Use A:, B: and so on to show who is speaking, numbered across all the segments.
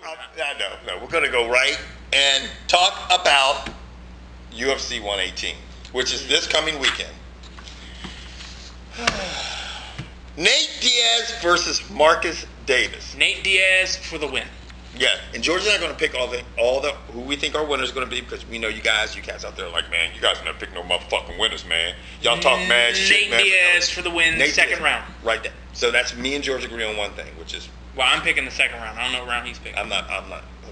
A: I know. No, we're going to go right and talk about UFC 118, which is this coming weekend. Nate Diaz versus Marcus Davis.
B: Nate Diaz for the win.
A: Yeah, and George and I are going to pick all the who we think our winners are going to be, because we know you cats out there are like, man, you guys never pick no motherfucking winners, man. Y'all talk mad shit, man.
B: Nate Diaz for the win, second round.
A: Right there. So that's me and George agree on one thing, which is...
B: Well, I'm picking the second round. I don't know what round he's picking.
A: I'm not.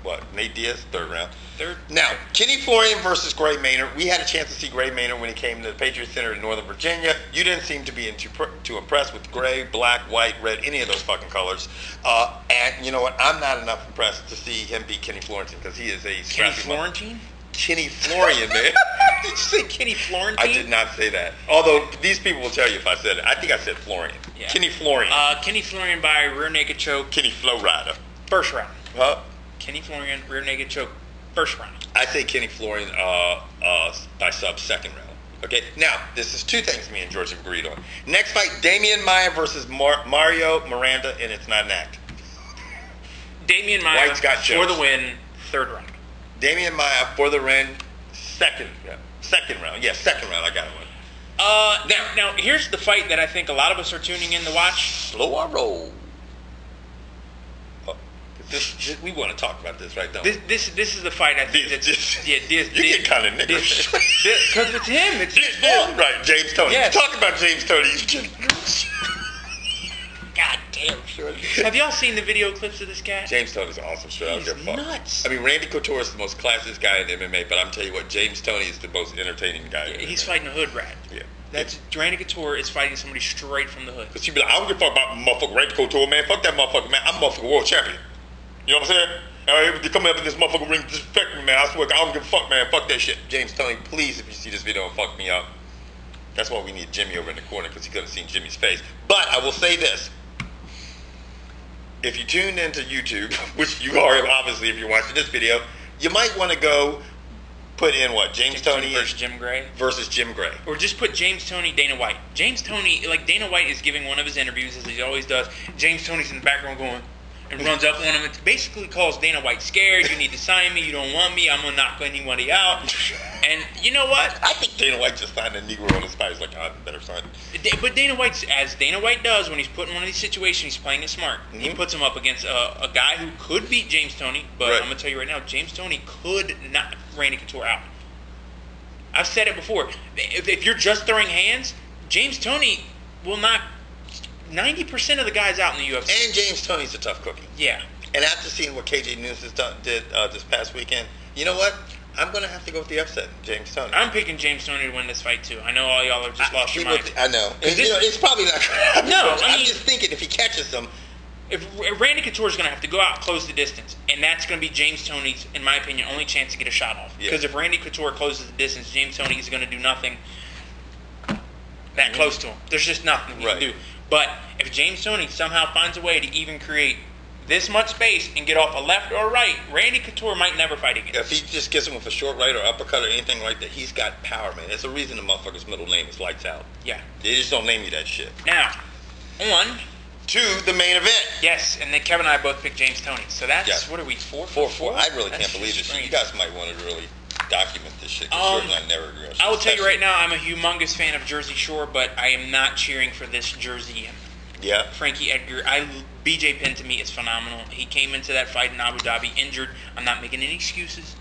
A: What? Nate Diaz, third round.
B: Third.
A: Now, Kenny Florian versus Gray Maynard. We had a chance to see Gray Maynard when he came to the Patriot Center in Northern Virginia. You didn't seem to be too impressed with gray, black, white, red, any of those fucking colors. And you know what? I'm not enough impressed to see him beat Kenny Florian, because he is a
B: Kenny Florentine?
A: Kenny Florian, man.
B: Did you say Kenny Florentine?
A: I did not say that. Although these people will tell you if I said it. I think I said Florian. Yeah. Kenny Florian.
B: Kenny Florian by rear naked choke.
A: Kenny Flow Rider.
B: First round.
A: Huh?
B: Kenny Florian, rear naked choke, first round.
A: I say Kenny Florian by sub, second round. Okay, now, this is two things me and George have agreed on. Next fight, Damian Maia versus Mario Miranda, and it's not an act.
B: Damian Maia for the win, third round.
A: Damian Maia for the win, second round. Yeah, second round, I got one.
B: Now, here's the fight that I think a lot of us are tuning in to watch.
A: Slow our roll. We want to talk about this, right? Don't we?
B: This is the fight I think
A: you get kind of niggerish.
B: Because it's him. It's his fault.
A: Right, James Toney.
B: Yes.
A: Talk about James Toney. God damn, Shorty.
B: Have y'all seen the video clips of this guy?
A: James Toney's an awesome shit. I don't give a fuck.
B: Nuts.
A: I mean, Randy Couture is the most classiest guy in MMA, but I'm telling you what, James Toney is the most entertaining guy.
B: Yeah, he's fighting a hood rat.
A: Yeah.
B: That's Randy Couture is fighting somebody straight from the hood.
A: Because you be like, I don't give a fuck about motherfucker Randy Couture, man. Fuck that motherfucker, man. I'm a motherfucking world champion. You know what I'm saying? They come up in this motherfucker ring, disrespect me, man. I swear, I don't give a fuck, man. Fuck that shit. James Toney, please, if you see this video, don't fuck me up. That's why we need Jimmy over in the corner, because he could have seen Jimmy's face. But I will say this. If you tuned into YouTube, which you are obviously if you're watching this video, you might want to go put in what? James Toney
B: versus Jim Gray?
A: Versus Jim Gray.
B: Or just put James Toney, Dana White. James Toney, like Dana White is giving one of his interviews, as he always does. James Toney's in the background going... and runs up on him and basically calls Dana White scared. You need to sign me. You don't want me. I'm going to knock anybody out. And you know what?
A: I think Dana White just signed a Negro on his fight. He's like, I better sign.
B: But Dana White, as Dana White does when he's put in one of these situations, he's playing it smart. Mm-hmm. He puts him up against a guy who could beat James Toney. But right. I'm going to tell you right now, James Toney could knock Randy Couture out. I've said it before. If you're just throwing hands, James Toney will knock 90% of the guys out in the UFC.
A: And James Toney's a tough cookie.
B: Yeah.
A: And after seeing what KJ Nunes did this past weekend, you know what? I'm going to have to go with the upset, James Toney.
B: I'm picking James Toney to win this fight, too. I know all y'all have just lost your mind.
A: I know. And, you know, it's probably not going to happen.
B: No,
A: I'm just thinking if he catches them.
B: If Randy Couture is going to have to go out and close the distance, and that's going to be James Toney's, in my opinion, only chance to get a shot off. Because if Randy Couture closes the distance, James Toney is going to do nothing that close to him. There's just nothing he can do. But if James Toney somehow finds a way to even create this much space and get off a left or right, Randy Couture might never fight again.
A: If he just gets him with a short right or uppercut or anything like that, he's got power, man. There's a reason the motherfucker's middle name is Lights Out.
B: Yeah.
A: They just don't name you that shit.
B: Now, on
A: to the main event.
B: Yes, and then Kevin and I both picked James Toney. So that's, what are we, 4-4?
A: I really can't believe this shit. You guys might want to really document this shit, because George and I never agree on shit.
B: I will tell you right now, I'm a humongous fan of Jersey Shore, but I am not cheering for this Jersey.
A: Yeah.
B: Frankie Edgar. BJ Penn to me is phenomenal. He came into that fight in Abu Dhabi injured. I'm not making any excuses.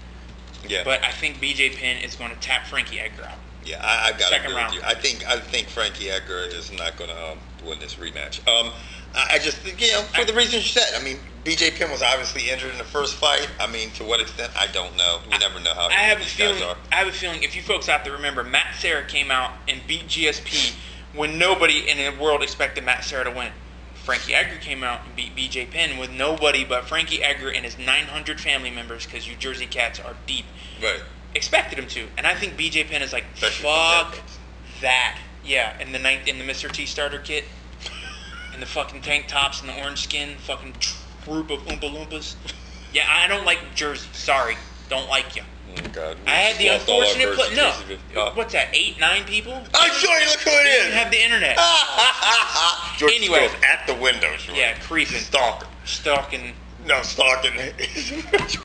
B: Yeah. But I think BJ Penn is going to tap Frankie Edgar out.
A: Yeah, I've got to agree
B: round.
A: with you. I think Frankie Edgar is not going to win this rematch. I just think, for the reasons you said. I mean, BJ Penn was obviously injured in the first fight. I mean, to what extent, I don't know. We never know how these guys are. I
B: have a feeling, if you folks out there remember, Matt Serra came out and beat GSP when nobody in the world expected Matt Serra to win. Frankie Edgar came out and beat BJ Penn with nobody but Frankie Edgar and his 900 family members, because you Jersey cats are deep.
A: Right.
B: Expected him to. And I think BJ Penn is like, fuck that. Yeah, in the Mr. T starter kit. And the fucking tank tops and the orange skin, fucking troop of Oompa Loompas. Yeah, I don't like Jersey. Sorry. Don't like you.
A: Oh God,
B: I had the unfortunate what's that, 8, 9 people?
A: I'm sure, look who it is.
B: Didn't have the internet.
A: George
B: anyway,
A: at the window. George.
B: Yeah, creeping.
A: Stalking.
B: Stalking
A: No, stalking.